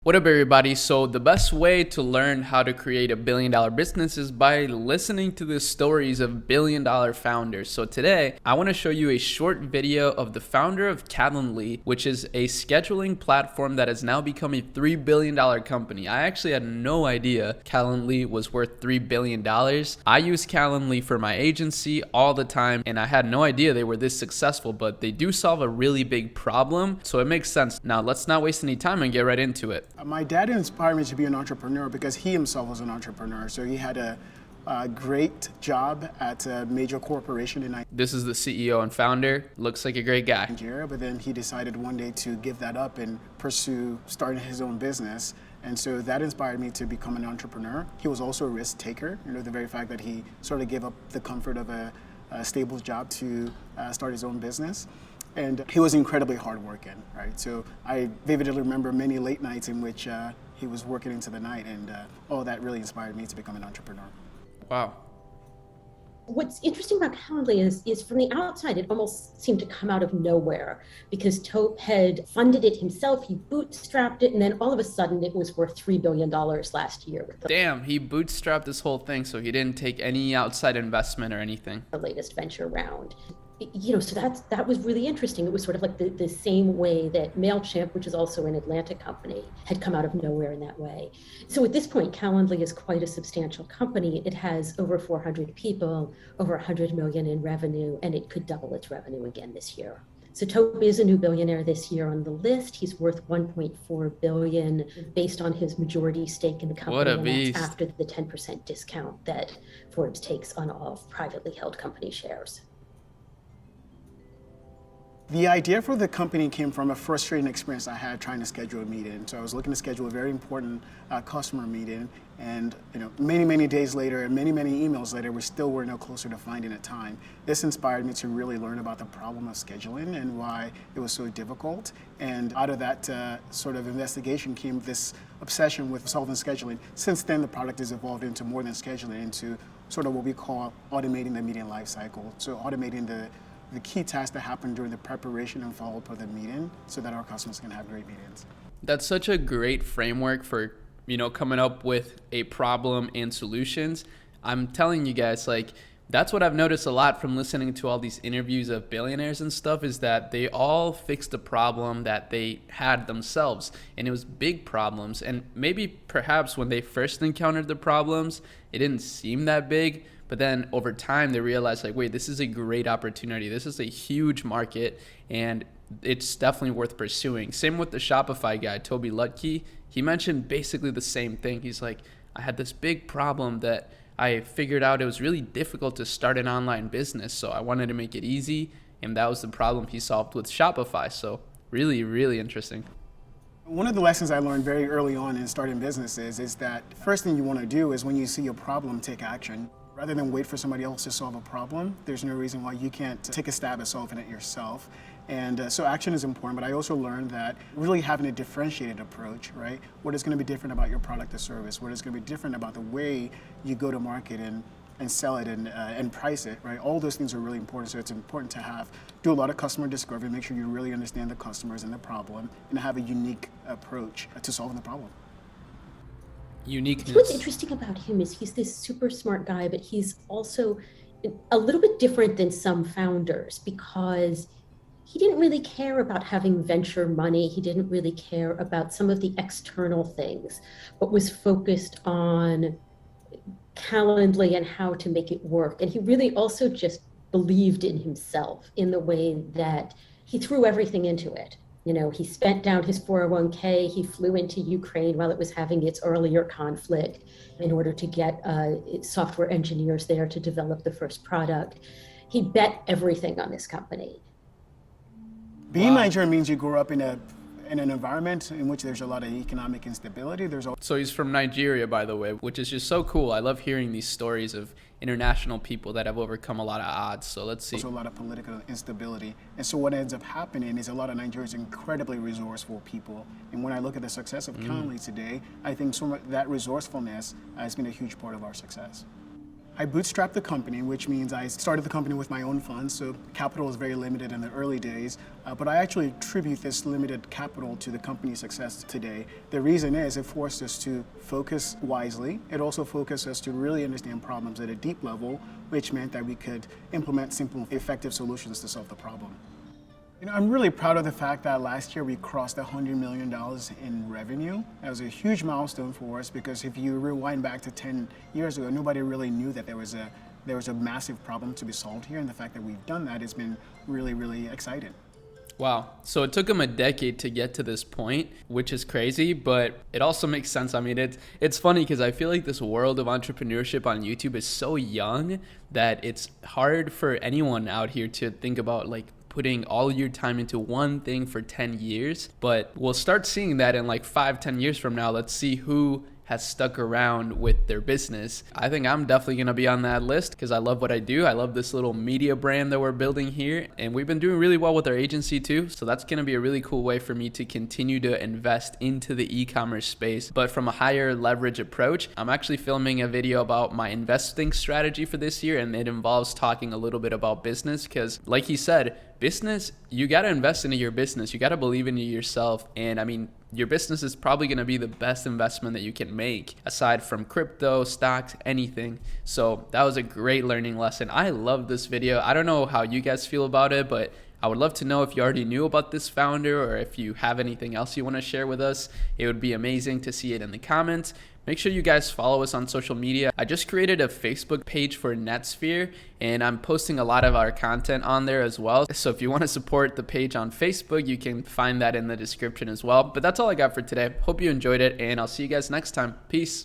What up, everybody? So the best way to learn how to create a billion-dollar business is by listening to the stories of billion-dollar founders. So today, I want to show you a short video of the founder of Calendly, which is a scheduling platform that has now become a $3 billion company. I actually had no idea Calendly was worth $3 billion. I use Calendly for my agency all the time, and I had no idea they were this successful, but they do solve a really big problem, so it makes sense. Now, let's not waste any time and get right into it. My dad inspired me to be an entrepreneur because he himself was an entrepreneur. So he had a great job at a major corporation in This is the CEO and founder. Looks like a great guy. Nigeria, but then he decided one day to give that up and pursue starting his own business. And so that inspired me to become an entrepreneur. He was also a risk taker. The very fact that he sort of gave up the comfort of a stable job to start his own business. And he was incredibly hardworking, right? So I vividly remember many late nights in which he was working into the night, and all that really inspired me to become an entrepreneur. Wow. What's interesting about Calendly is from the outside, it almost seemed to come out of nowhere because Tope had funded it himself, he bootstrapped it, and then all of a sudden it was worth $3 billion last year. Damn, he bootstrapped this whole thing, so he didn't take any outside investment or anything. The latest venture round. So that was really interesting. It was sort of like the same way that MailChimp, which is also an Atlanta company, had come out of nowhere in that way. So at this point, Calendly is quite a substantial company. It has over 400 people, over 100 million in revenue, and it could double its revenue again this year. So Tope is a new billionaire this year on the list. He's worth 1.4 billion based on his majority stake in the company. What a and beast. that's after the 10% discount that Forbes takes on all privately held company shares. The idea for the company came from a frustrating experience I had trying to schedule a meeting. So I was looking to schedule a very important customer meeting, and many days later and many emails later, we still were no closer to finding a time. This inspired me to really learn about the problem of scheduling and why it was so difficult. And out of that sort of investigation came this obsession with solving scheduling. Since then, the product has evolved into more than scheduling, into sort of what we call automating the meeting lifecycle. So automating the key tasks that happen during the preparation and follow-up of the meeting so that our customers can have great meetings. That's such a great framework for, coming up with a problem and solutions. I'm telling you guys, that's what I've noticed a lot from listening to all these interviews of billionaires and stuff, is that they all fixed a problem that they had themselves, and it was big problems. And maybe perhaps when they first encountered the problems, it didn't seem that big, but then over time they realized, wait, this is a great opportunity. This is a huge market, and it's definitely worth pursuing. Same with the Shopify guy, Toby Lutke. He mentioned basically the same thing. He's like, I had this big problem that I figured out it was really difficult to start an online business, so I wanted to make it easy, and that was the problem he solved with Shopify. So really interesting. One of the lessons I learned very early on in starting businesses is that first thing you want to do is when you see a problem, take action. Rather than wait for somebody else to solve a problem, there's no reason why you can't take a stab at solving it yourself. And so action is important, but I also learned that really having a differentiated approach, right? What is going to be different about your product or service? What is going to be different about the way you go to market and sell it and price it, right? All those things are really important. So it's important to do a lot of customer discovery, make sure you really understand the customers and the problem, and have a unique approach to solving the problem. Uniqueness. What's interesting about him is he's this super smart guy, but he's also a little bit different than some founders because he didn't really care about having venture money. He didn't really care about some of the external things, but was focused on Calendly and how to make it work. And he really also just believed in himself in the way that he threw everything into it. He spent down his 401k, he flew into Ukraine while it was having its earlier conflict in order to get software engineers there to develop the first product. He bet everything on this company. Being Nigerian means you grew up in an environment in which there's a lot of economic instability. So he's from Nigeria, by the way, which is just so cool. I love hearing these stories of international people that have overcome a lot of odds. So let's see. Also a lot of political instability. And so what ends up happening is a lot of Nigerians are incredibly resourceful people. And when I look at the success of Calendly today, I think some of that resourcefulness has been a huge part of our success. I bootstrapped the company, which means I started the company with my own funds, so capital was very limited in the early days. But I actually attribute this limited capital to the company's success today. The reason is it forced us to focus wisely. It also focused us to really understand problems at a deep level, which meant that we could implement simple, effective solutions to solve the problem. I'm really proud of the fact that last year we crossed $100 million in revenue. That was a huge milestone for us because if you rewind back to 10 years ago, nobody really knew that there was a massive problem to be solved here. And the fact that we've done that has been really, really exciting. Wow. So it took them a decade to get to this point, which is crazy, but it also makes sense. I mean, it's funny because I feel like this world of entrepreneurship on YouTube is so young that it's hard for anyone out here to think about like putting all your time into one thing for 10 years. But we'll start seeing that in like 5-10 years from now. Let's see who has stuck around with their business. I think I'm definitely gonna be on that list because I love what I do. I love this little media brand that we're building here, and we've been doing really well with our agency too. So that's gonna be a really cool way for me to continue to invest into the e-commerce space, but from a higher leverage approach. I'm actually filming a video about my investing strategy for this year, and it involves talking a little bit about business because, like he said, business, you gotta invest into your business. You gotta believe in yourself, and I mean, your business is probably going to be the best investment that you can make aside from crypto, stocks, anything. So that was a great learning lesson. I love this video. I don't know how you guys feel about it, but I would love to know if you already knew about this founder or if you have anything else you want to share with us. It would be amazing to see it in the comments. Make sure you guys follow us on social media. I just created a Facebook page for Netsphere, and I'm posting a lot of our content on there as well. So if you want to support the page on Facebook, you can find that in the description as well. But that's all I got for today. Hope you enjoyed it, and I'll see you guys next time. Peace.